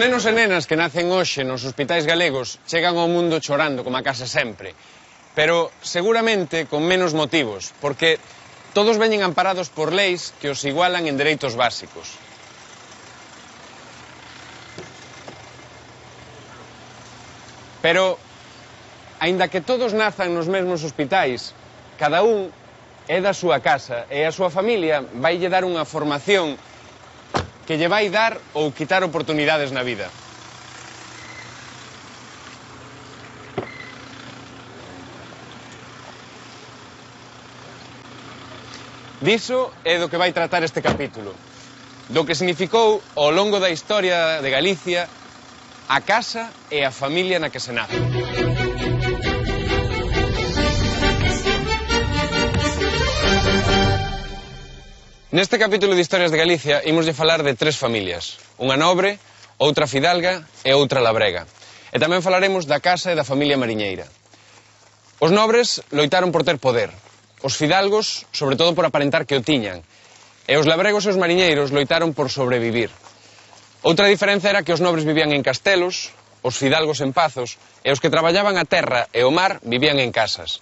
nenos e nenas que nacen hoxe nos hospitais galegos chegan ao mundo chorando como a casa sempre, pero seguramente con menos motivos, porque todos veñen amparados por leis que os igualan en dereitos básicos. Pero, aínda que todos nazan nos mesmos hospitais, cada un é da súa casa e a súa familia vaille dar unha formación que lle vai dar ou quitar oportunidades na vida. Diso é do que vai tratar este capítulo, do que significou ao longo da historia de Galicia a casa e a familia na que se nace. Neste capítulo de Historias de Galicia imoslle falar de tres familias, unha nobre, outra fidalga e outra labrega. E tamén falaremos da casa e da familia mariñeira. Os nobres loitaron por ter poder, os fidalgos, sobre todo por aparentar que o tiñan, e os labregos e os mariñeiros loitaron por sobrevivir. Outra diferenza era que os nobres vivían en castelos, os fidalgos en pazos, e os que traballaban a terra e o mar vivían en casas.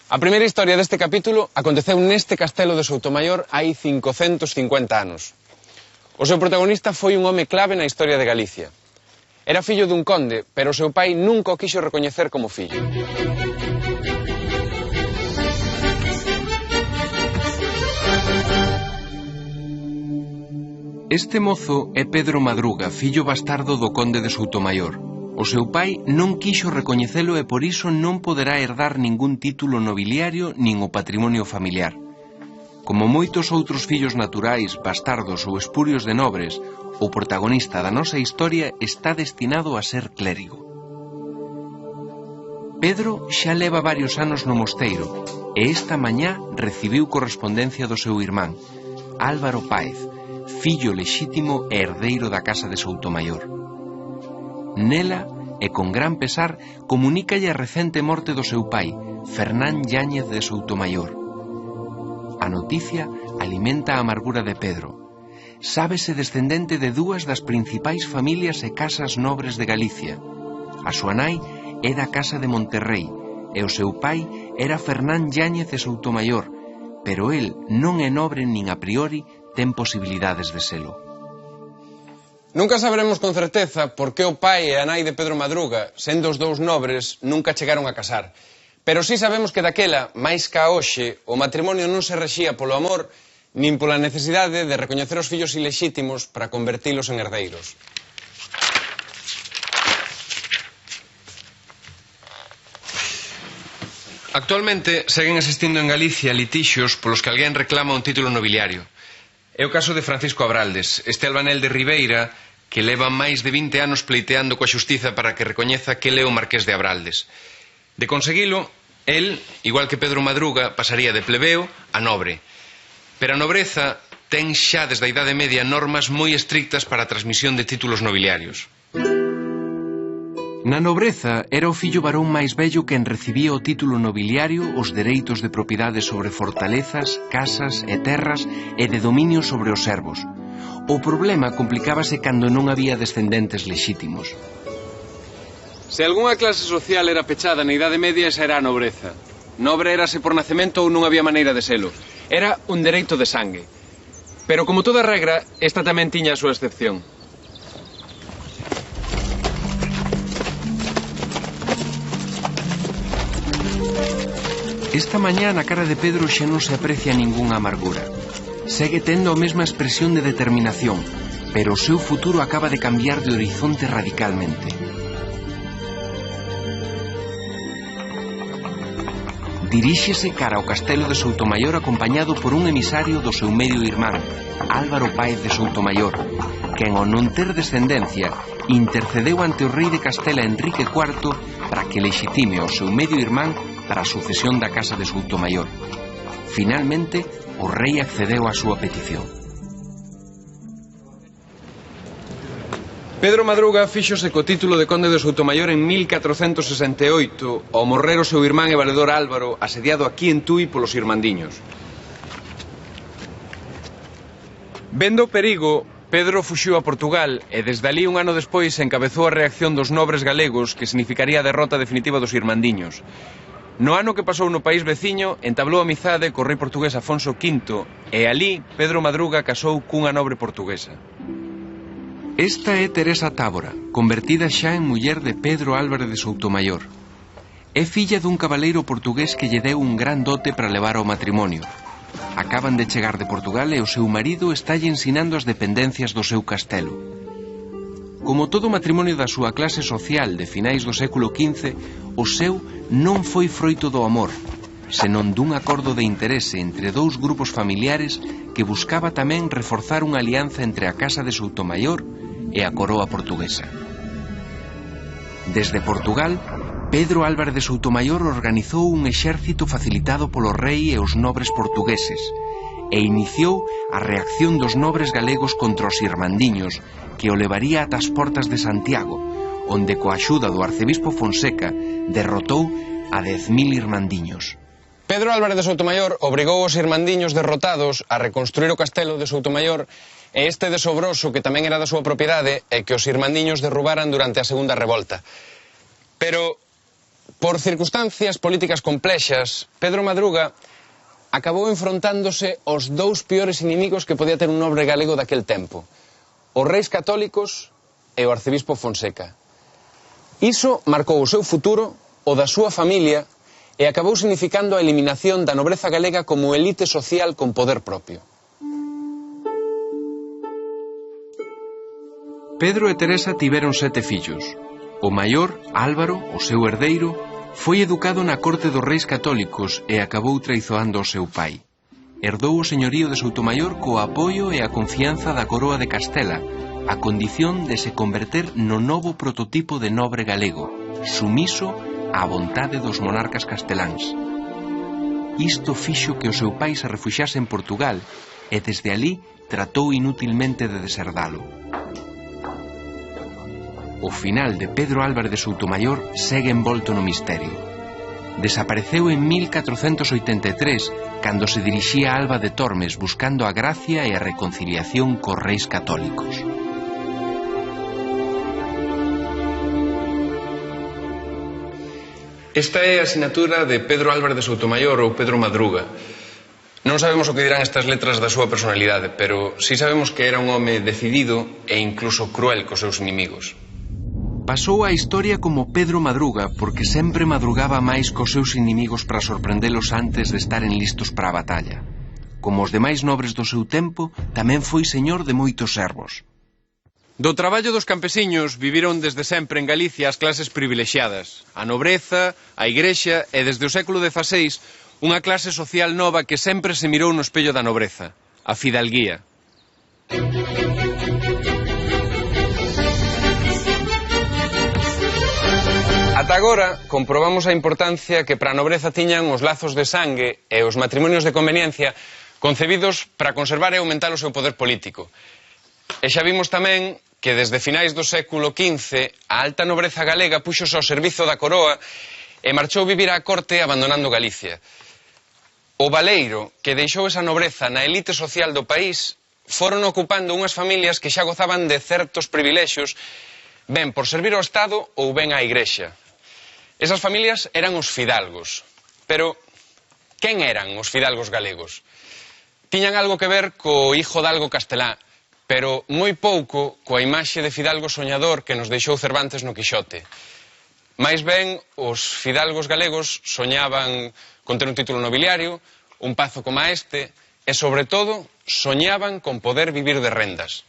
A primeira historia deste capítulo aconteceu neste castelo de Soutomaior hai 550 anos. O seu protagonista foi un home clave na historia de Galicia. Era fillo dun conde, pero o seu pai nunca o quixo recoñecer como fillo. Este mozo é Pedro Madruga, fillo bastardo do conde de Soutomaior. O seu pai non quixo recoñecelo e por iso non poderá herdar ningún título nobiliario nin o patrimonio familiar. Como moitos outros fillos naturais, bastardos ou espurios de nobres, o protagonista da nosa historia está destinado a ser clérigo. Pedro xa leva varios anos no mosteiro e esta mañá recibiu correspondencia do seu irmán, Álvaro Páez, fillo lexítimo e herdeiro da casa de Soutomaior. Nela, e con gran pesar, comunícalle a recente morte do seu pai, Fernán Yáñez de Soutomaior. A noticia alimenta a amargura de Pedro. Sábese descendente de dúas das principais familias e casas nobres de Galicia. A súa nai é da casa de Monterrei e o seu pai era Fernán Yáñez de Soutomaior, pero el non é nobre nin a priori ten posibilidades de selo. Nunca saberemos con certeza por que o pai e a nai de Pedro Madruga, sendo os dous nobres, nunca chegaron a casar. Pero sí sabemos que daquela, máis ca hoxe, o matrimonio non se rexía polo amor nin pola necesidade de recoñecer os fillos ilexítimos para convertilos en herdeiros. Actualmente seguen existindo en Galicia litixios polos que alguén reclama un título nobiliario. É o caso de Francisco Abraldes, este albanel de Ribeira que leva máis de 20 anos pleiteando coa xustiza para que recoñeza que ele é o marqués de Abraldes. De conseguilo, el, igual que Pedro Madruga, pasaría de plebeo a nobre. Pero a nobreza ten xa desde a Idade Media normas moi estrictas para a transmisión de títulos nobiliarios. Na nobreza era o fillo varón máis vello quen recibía o título nobiliario, os dereitos de propiedade sobre fortalezas, casas e terras e de dominio sobre os servos. O problema complicábase cando non había descendentes lexítimos. Se algunha clase social era pechada na Idade Media, esa era a nobreza. Nobre érase por nacemento ou non había maneira de selo. Era un dereito de sangue. Pero como toda regra, esta tamén tiña a súa excepción. Esta mañá na cara de Pedro xa non se aprecia ningunha amargura. Segue tendo a mesma expresión de determinación, pero o seu futuro acaba de cambiar de horizonte radicalmente. Diríxese cara ao castelo de Soutomaior acompañado por un emisario do seu medio irmán, Álvaro Páez de Soutomaior, quen ao non ter descendencia intercedeu ante o rei de Castela Enrique IV para que lexitime ao seu medio irmán para a sucesión da casa de Soutomaior. Finalmente, o rei accedeu á súa petición. Pedro Madruga fíxose co título de conde de Soutomaior en 1468 ao morrer o seu irmán e valedor Álvaro asediado aquí en Tui polos irmandiños. Vendo o perigo, Pedro fuxiu a Portugal e desde ali un ano despois encabezou a reacción dos nobres galegos que significaría a derrota definitiva dos irmandiños. No ano que pasou no país veciño entablou amizade co rei portugués Afonso V e ali Pedro Madruga casou cunha nobre portuguesa. Esta é Teresa Tábora, convertida xa en muller de Pedro Álvarez de Soutomayor. É filla dun cabaleiro portugués que lle deu un gran dote para levar ao matrimonio. Acaban de chegar de Portugal e o seu marido estalle ensinando as dependencias do seu castelo. Como todo matrimonio da súa clase social de finais do século XV, o seu non foi froito do amor, senón dun acordo de interese entre dous grupos familiares que buscaba tamén reforzar unha alianza entre a Casa de Soutomayor e a coroa portuguesa. Desde Portugal, Pedro Álvarez de Soutomayor organizou un exército facilitado polo rei e os nobres portugueses e iniciou a reacción dos nobres galegos contra os irmandiños que o levaría ata as portas de Santiago, onde coa axuda do arcebispo Fonseca derrotou a 10.000 irmandiños. Pedro Álvarez de Soutomayor obrigou os irmandiños derrotados a reconstruir o castelo de Soutomayor e este de Sobroso, que tamén era da súa propiedade, e que os irmandiños derrubaran durante a segunda revolta. Pero por circunstancias políticas complexas, Pedro Madruga acabou enfrontándose aos dous piores inimigos que podía ter un nobre galego daquel tempo: os reis católicos e o arcebispo Fonseca. Iso marcou o seu futuro, o da súa familia, e acabou significando a eliminación da nobreza galega como elite social con poder propio. Pedro e Teresa tiveron 7 fillos. O maior, Álvaro, o seu herdeiro, foi educado na corte dos reis católicos e acabou traizoando o seu pai. Herdou o señorío de Soutomayor co apoio e a confianza da coroa de Castela, a condición de se converter no novo prototipo de nobre galego, sumiso á vontade dos monarcas casteláns. Isto fixo que o seu pai se refuxiase en Portugal e desde ali tratou inútilmente de deserdalo. O final de Pedro Álvarez de Soutomayor segue envolto no misterio. Desapareceu en 1483, cando se dirixía a Alba de Tormes buscando a gracia e a reconciliación cos reis católicos. Esta é a asinatura de Pedro Álvarez de Soutomayor ou Pedro Madruga. Non sabemos o que dirán estas letras da súa personalidade, pero sí sabemos que era un home decidido e incluso cruel cos seus inimigos. Pasou a historia como Pedro Madruga porque sempre madrugaba máis cos seus inimigos para sorprendelos antes de estaren listos para a batalla. Como os demais nobres do seu tempo, tamén foi señor de moitos servos. Do traballo dos campesiños viviron desde sempre en Galicia as clases privilexiadas, a nobreza, a igrexa e desde o século XVI unha clase social nova que sempre se mirou no espello da nobreza, a fidalguía. Ata agora comprobamos a importancia que para a nobreza tiñan os lazos de sangue e os matrimonios de conveniencia concebidos para conservar e aumentar o seu poder político. E xa vimos tamén que desde finais do século XV a alta nobreza galega puxose ao servizo da coroa e marchou vivir á corte abandonando Galicia. O baleiro que deixou esa nobreza na elite social do país foron ocupando unhas familias que xa gozaban de certos privilexios, ben por servir ao Estado ou ben á Igrexa. Esas familias eran os fidalgos. Pero, quen eran os fidalgos galegos? Tiñan algo que ver co hijo de algo castelá, pero moi pouco coa imaxe de fidalgo soñador que nos deixou Cervantes no Quixote. Mais ben, os fidalgos galegos soñaban con ter un título nobiliario, un pazo coma este, e, sobre todo, soñaban con poder vivir de rendas.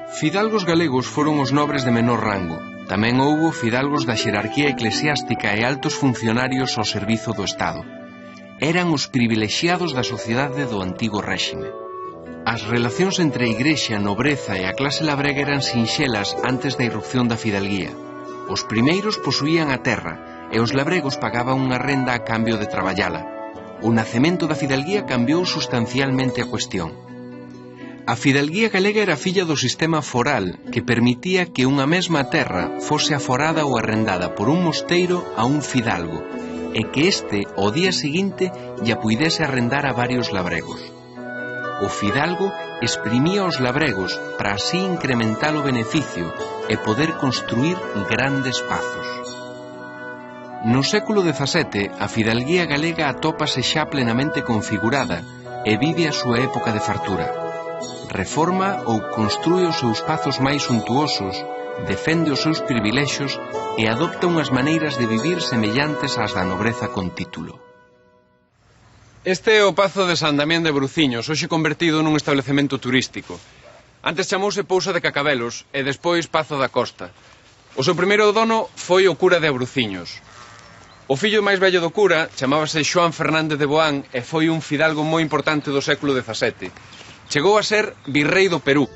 Fidalgos galegos foron os nobres de menor rango. Tamén houbo fidalgos da xerarquía eclesiástica e altos funcionarios ao servizo do Estado. Eran os privilexiados da sociedade do antigo réxime. As relacións entre a igrexa, a nobreza e a clase labrega eran sinxelas antes da irrupción da fidalguía. Os primeiros posuían a terra e os labregos pagaban unha renda a cambio de traballala. O nacemento da fidalguía cambiou sustancialmente a cuestión. A fidalguía galega era filla do sistema foral, que permitía que unha mesma terra fose aforada ou arrendada por un mosteiro a un fidalgo, e que este, ao día seguinte, lla puidese arrendar a varios labregos. O fidalgo exprimía os labregos para así incrementar o beneficio e poder construir grandes pazos. No século XVII, a fidalguía galega atópase xa plenamente configurada e vive a súa época de fartura. Reforma ou construe os seus pazos máis suntuosos, defende os seus privilexios e adopta unhas maneiras de vivir semellantes ás da nobreza con título. Este é o Pazo de San Damián de Bruciños, hoxe convertido nun establecemento turístico. Antes chamouse Pousa de Cacabelos e despois Pazo da Costa. O seu primeiro dono foi o cura de Abruciños. O fillo máis vello do cura chamábase Xoán Fernández de Boán e foi un fidalgo moi importante do século XVII. Chegou a ser virrei do Perú.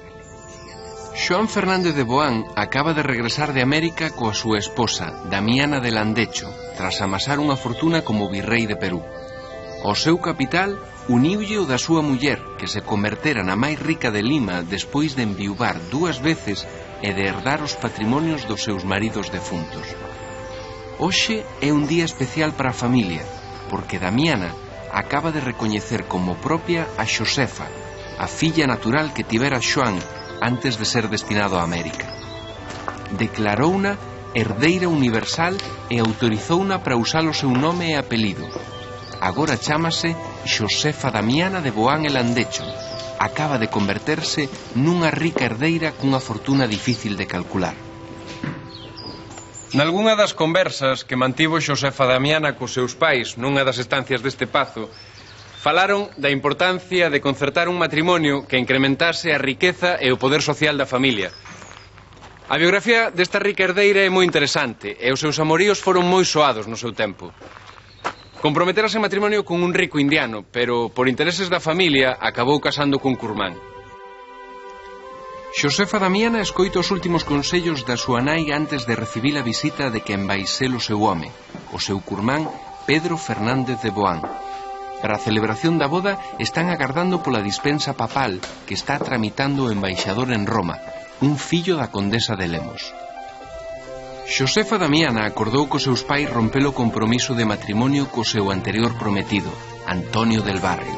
Xoán Fernández de Boán acaba de regresar de América coa súa esposa, Damiana de Landecho, tras amasar unha fortuna como virrei de Perú. O seu capital uniulle o da súa muller, que se convertera na máis rica de Lima despois de enviuvar 2 veces e de herdar os patrimonios dos seus maridos defuntos. Hoxe é un día especial para a familia, porque Damiana acaba de recoñecer como propia a Xosefa, a filla natural que tivera Xoán antes de ser destinado a América. Declarouna herdeira universal e autorizouna para usar o seu nome e apelido. Agora chámase Xosefa Damiana de Boán e Landecho. Acaba de converterse nunha rica herdeira cunha fortuna difícil de calcular. Nalgunha das conversas que mantivo Xosefa Damiana cos seus pais nunha das estancias deste pazo, falaron da importancia de concertar un matrimonio que incrementase a riqueza e o poder social da familia. A biografía desta rica herdeira é moi interesante e os seus amoríos foron moi soados no seu tempo. Comprometerase en matrimonio con un rico indiano, pero por intereses da familia acabou casando con Curmán. Xosefa Damiana escoita os últimos consellos da súa nai antes de recibir a visita de quen vai ser o seu home, o seu Curmán Pedro Fernández de Boán. Para a celebración da boda están agardando pola dispensa papal que está tramitando o embaixador en Roma, un fillo da condesa de Lemos. Xosefa Damiana acordou cos seus pais romper o compromiso de matrimonio co seu anterior prometido, Antonio del Barrio,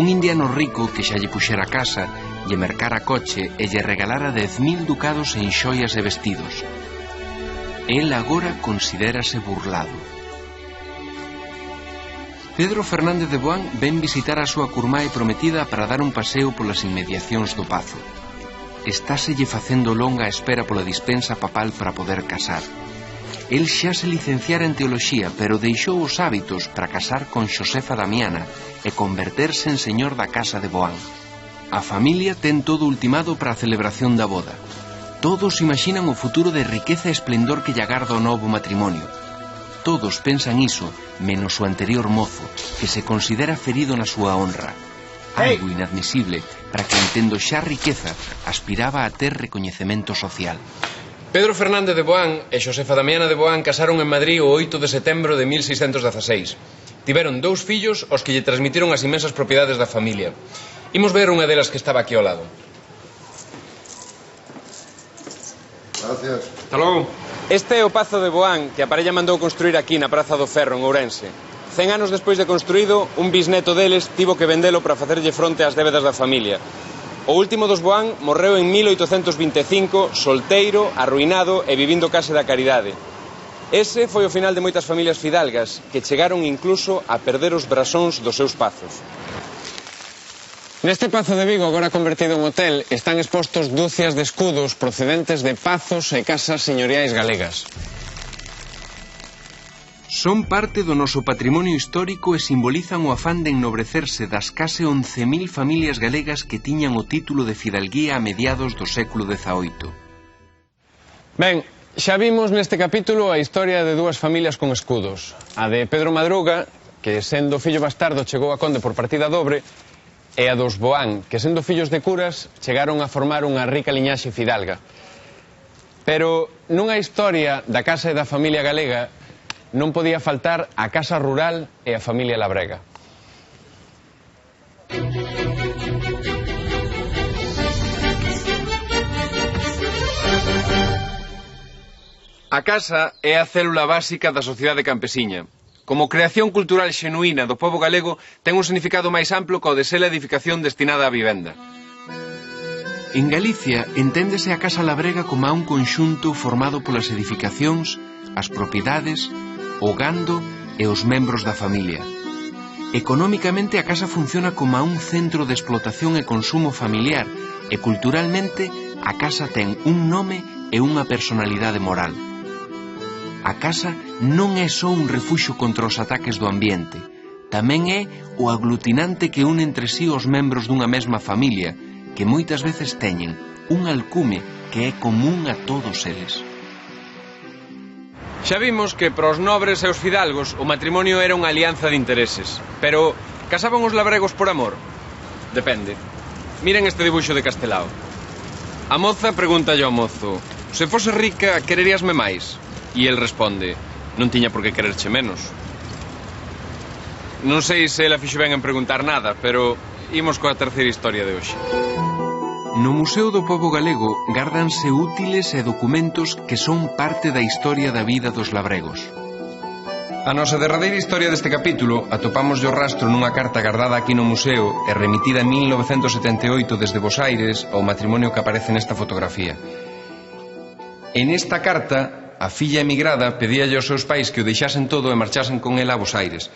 un indiano rico que xa lle puxera casa, lle mercara coche e lle regalara 10.000 ducados en xoias e vestidos. El agora considérase burlado. Pedro Fernández de Boán ven visitar a súa curmá e prometida para dar un paseo polas inmediacións do pazo. Estáselle facendo longa a espera pola dispensa papal para poder casar. El xa se licenciara en teoloxía, pero deixou os hábitos para casar con Xosefa Damiana e converterse en señor da casa de Boán. A familia ten todo ultimado para a celebración da boda. Todos imaxinan o futuro de riqueza e esplendor que lle agarda o novo matrimonio. Todos pensan iso, menos o anterior mozo, que se considera ferido na súa honra. Algo inadmisible para que, entendo xa riqueza, aspiraba a ter recoñecemento social. Pedro Fernández de Boán e Xosefa Damiana de Boán casaron en Madrid o 8 de setembro de 1616. Tiveron 2 fillos aos que lle transmitiron as inmensas propiedades da familia. Imos ver unha delas que estaba aquí ao lado. Gracias. Hasta logo. Este é o Pazo de Boán que a parella mandou construir aquí na Praza do Ferro, en Ourense. 100 anos despois de construído, un bisneto deles tivo que vendelo para facerlle fronte ás débedas da familia. O último dos Boán morreu en 1825, solteiro, arruinado e vivindo case da caridade. Ese foi o final de moitas familias fidalgas, que chegaron incluso a perder os brasóns dos seus pazos. Neste Pazo de Vigo, agora convertido en hotel, están expostos dúcias de escudos procedentes de pazos e casas señoriais galegas. Son parte do noso patrimonio histórico e simbolizan o afán de ennobrecerse das case 11.000 familias galegas que tiñan o título de fidalguía a mediados do século XVIII. Ben, xa vimos neste capítulo a historia de 2 familias con escudos. A de Pedro Madruga, que sendo fillo bastardo chegou a conde por partida dobre, e a dos Boán, que sendo fillos de curas chegaron a formar unha rica liñaxe fidalga. Pero nunha historia da casa e da familia galega non podía faltar a casa rural e a familia labrega. A casa é a célula básica da sociedade campesiña. Como creación cultural xenuína do pobo galego, ten un significado máis amplo que o de ser a edificación destinada á vivenda. En Galicia enténdese a casa labrega como a un conxunto formado polas edificacións, as propiedades, o gando e os membros da familia. Económicamente a casa funciona como a un centro de explotación e consumo familiar e culturalmente a casa ten un nome e unha personalidade moral. A casa non é só un refuxo contra os ataques do ambiente, tamén é o aglutinante que une entre sí os membros dunha mesma familia, que moitas veces teñen un alcume que é común a todos eles. Xa vimos que para os nobres e os fidalgos o matrimonio era unha alianza de intereses, pero casaban os labregos por amor? Depende. Miren este dibuixo de Castelao. A moza pregunta ao mozo: se fose rica, quereríasme máis? E el responde: non tiña por que quererche menos. Non sei se ela fixo ben en preguntar nada, pero imos coa terceira historia de hoxe. No Museo do Pobo Galego gárdanse útiles e documentos que son parte da historia da vida dos labregos. A nosa derradeira historia deste capítulo atopamos o rastro nunha carta guardada aquí no museo e remitida en 1978 desde Bos Aires ao matrimonio que aparece nesta fotografía. En esta carta, a filla emigrada pedíalle aos seus pais que o deixasen todo e marchasen con ela a Bos Aires,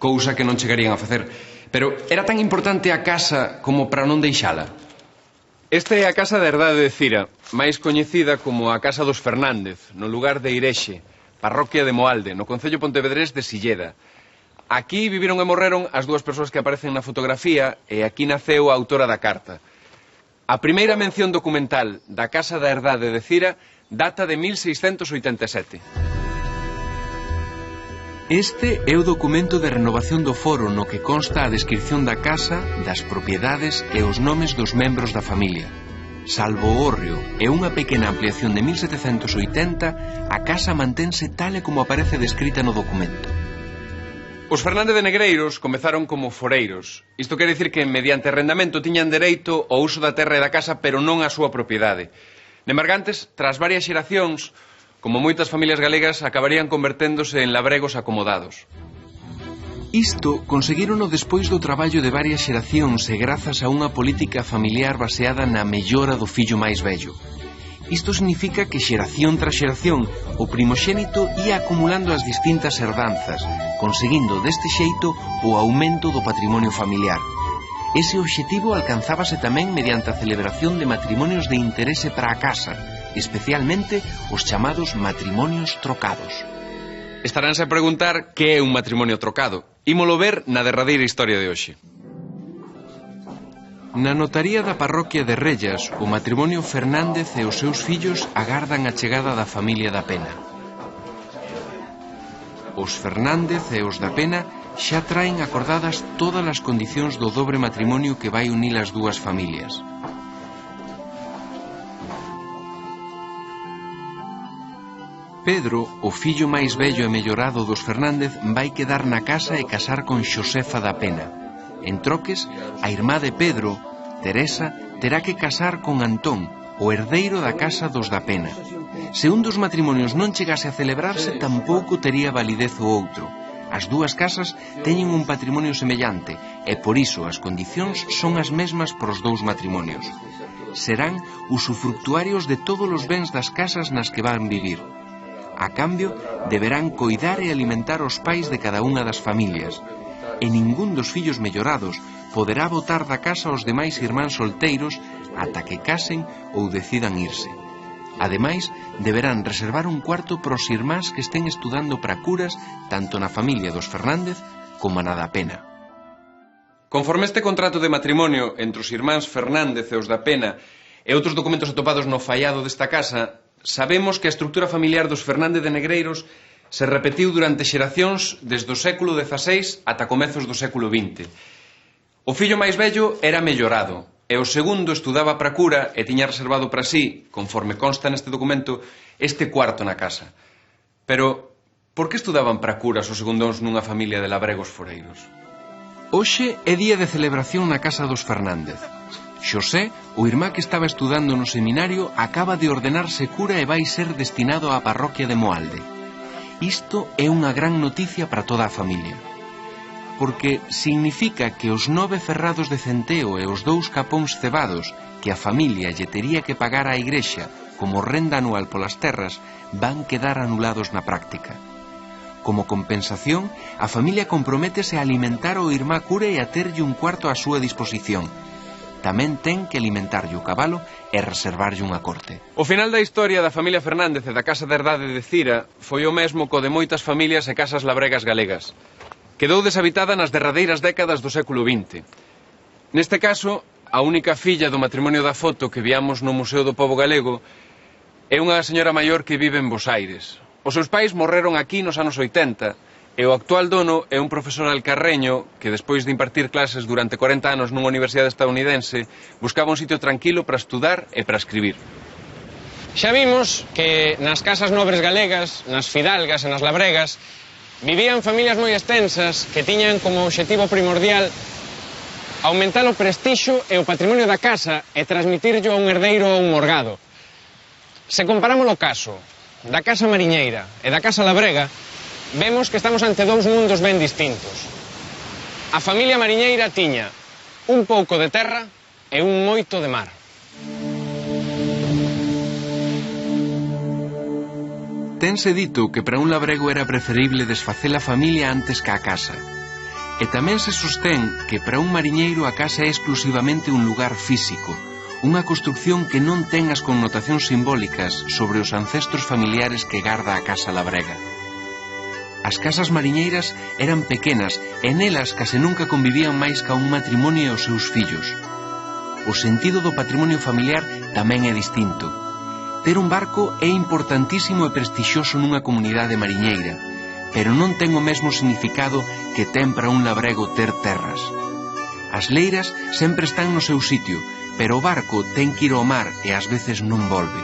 cousa que non chegarían a facer. Pero era tan importante a casa como para non deixala. Esta é a casa da herdade de Cira, máis coñecida como a Casa dos Fernández, no lugar de Irexe, parroquia de Moalde, no concello pontevedrés de Silleda. Aquí viviron e morreron as dúas persoas que aparecen na fotografía e aquí naceu a autora da carta. A primeira mención documental da Casa da Herdade de Cira data de 1687. Este é o documento de renovación do foro no que consta a descripción da casa, das propiedades e os nomes dos membros da familia. Salvo o hórreo e unha pequena ampliación de 1780, a casa mantense tal e como aparece descrita no documento. Os Fernández de Negreiros comezaron como foreiros. Isto quere dicir que mediante arrendamento tiñan dereito ao uso da terra e da casa, pero non á súa propiedade. Nemargantes, tras varias xeracións, como moitas familias galegas, acabarían converténdose en labregos acomodados. Isto conseguírono despois do traballo de varias xeracións e grazas a unha política familiar baseada na mellora do fillo máis vello. Isto significa que xeración tras xeración o primoxénito ia acumulando as distintas herdanzas, conseguindo deste xeito o aumento do patrimonio familiar. Ese obxectivo alcanzábase tamén mediante a celebración de matrimonios de interese para a casa, especialmente os chamados matrimonios trocados. Estaránse a preguntar que é un matrimonio trocado. Ímolo ver na derradeira historia de hoxe. Na notaría da parroquia de Rellas, o matrimonio Fernández e os seus fillos agardan a chegada da familia da Pena. Os Fernández e os da Pena xa traen acordadas todas as condicións do dobre matrimonio que vai unir as dúas familias. Pedro, o fillo máis vello e mellorado dos Fernández, vai quedar na casa e casar con Xosefa da Pena. En troques, a irmá de Pedro, Teresa, terá que casar con Antón, o herdeiro da casa dos da Pena. Se un dos matrimonios non chegase a celebrarse, tampouco tería validez o outro. As dúas casas teñen un patrimonio semellante e por iso as condicións son as mesmas para os dous matrimonios. Serán usufructuarios de todos os bens das casas nas que van vivir. A cambio, deberán coidar e alimentar os pais de cada unha das familias. E ningún dos fillos mellorados poderá botar da casa aos demais irmáns solteiros ata que casen ou decidan irse. Ademais, deberán reservar un cuarto para os irmáns que estén estudando para curas tanto na familia dos Fernández como na da Pena. Conforme este contrato de matrimonio entre os irmáns Fernández e os da Pena e outros documentos atopados no faiado desta casa, sabemos que a estrutura familiar dos Fernández de Negreiros se repetiu durante xeracións desde o século XVI ata comezos do século XX. O fillo máis vello era mellorado, e o segundo estudaba para cura e tiña reservado para sí, conforme consta neste documento, este cuarto na casa. Pero, por que estudaban para curas os segundóns nunha familia de labregos foreiros? Hoxe é día de celebración na casa dos Fernández. Xosé, o irmá que estaba estudando no seminario, acaba de ordenarse cura e vai ser destinado á parroquia de Moalde. Isto é unha gran noticia para toda a familia, porque significa que os 9 ferrados de centeo e os 2 capóns cebados que a familia lle tería que pagar á igrexa como renda anual polas terras van quedar anulados na práctica. Como compensación, a familia comprométese a alimentar o irmá cura e a terlle un cuarto á súa disposición. Tamén ten que alimentarlle o cabalo e reservarlle unha corte. O final da historia da familia Fernández e da Casa de Herdade de Cira foi o mesmo co de moitas familias e casas labregas galegas. Quedou deshabitada nas derradeiras décadas do século XX. Neste caso, a única filla do matrimonio da foto que viamos no Museo do Pobo Galego é unha señora maior que vive en Bos Aires. Os seus pais morreron aquí nos anos 80 e o actual dono é un profesor alcarreño que despois de impartir clases durante 40 anos nunha universidade estadounidense buscaba un sitio tranquilo para estudar e para escribir. Xa vimos que nas casas nobres galegas, nas fidalgas e nas labregas vivían familias moi extensas que tiñan como obxectivo primordial aumentar o prestixio e o patrimonio da casa e transmitirlo a un herdeiro ou un morgado. Se comparamos o caso da Casa Mariñeira e da Casa Labrega, vemos que estamos ante dous mundos ben distintos. A familia Mariñeira tiña un pouco de terra e un moito de mar. Tense dito que para un labrego era preferible desfacer a familia antes que a casa. E tamén se sostén que para un mariñeiro a casa é exclusivamente un lugar físico, unha construcción que non ten as connotacións simbólicas sobre os ancestros familiares que garda a casa labrega. As casas mariñeiras eran pequenas e nelas case nunca convivían máis ca un matrimonio e os seus fillos. O sentido do patrimonio familiar tamén é distinto. Ter un barco é importantísimo e prestixioso nunha comunidade mariñeira, pero non ten o mesmo significado que ten para un labrego ter terras. As leiras sempre están no seu sitio, pero o barco ten que ir ao mar e ás veces non volve.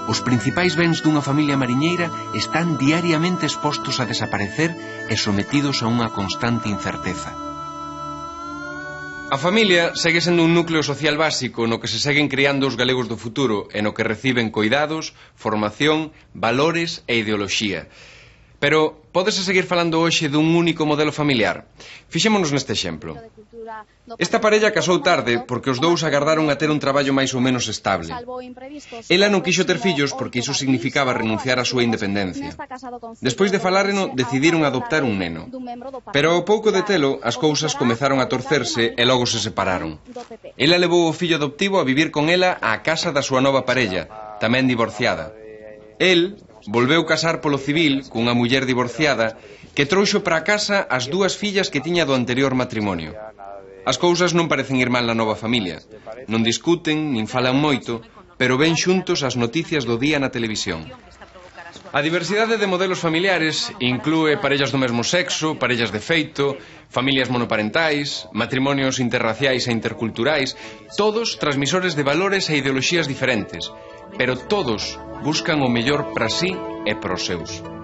Os principais bens dunha familia mariñeira están diariamente expostos a desaparecer e sometidos a unha constante incerteza. A familia segue sendo un núcleo social básico no que se seguen criando os galegos do futuro e no que reciben coidados, formación, valores e ideoloxía. Pero pódese seguir falando hoxe dun único modelo familiar? Fixémonos neste exemplo. Esta parella casou tarde porque os dous agardaron a ter un traballo máis ou menos estable. Ela non quixo ter fillos porque iso significaba renunciar á súa independencia. Despois de faláreno, decidiron adoptar un neno. Pero ao pouco de telo, as cousas comezaron a torcerse e logo se separaron. Ela levou o fillo adoptivo a vivir con ela á casa da súa nova parella, tamén divorciada. El volveu casar polo civil cunha muller divorciada que trouxo para a casa as dúas fillas que tiña do anterior matrimonio. As cousas non parecen ir mal na nova familia. Non discuten, nin falan moito, pero ven xuntos as noticias do día na televisión. A diversidade de modelos familiares inclúe parellas do mesmo sexo, parellas de feito, familias monoparentais, matrimonios interraciais e interculturais, todos transmisores de valores e ideoloxías diferentes, pero todos buscan o mellor para sí e para os seus.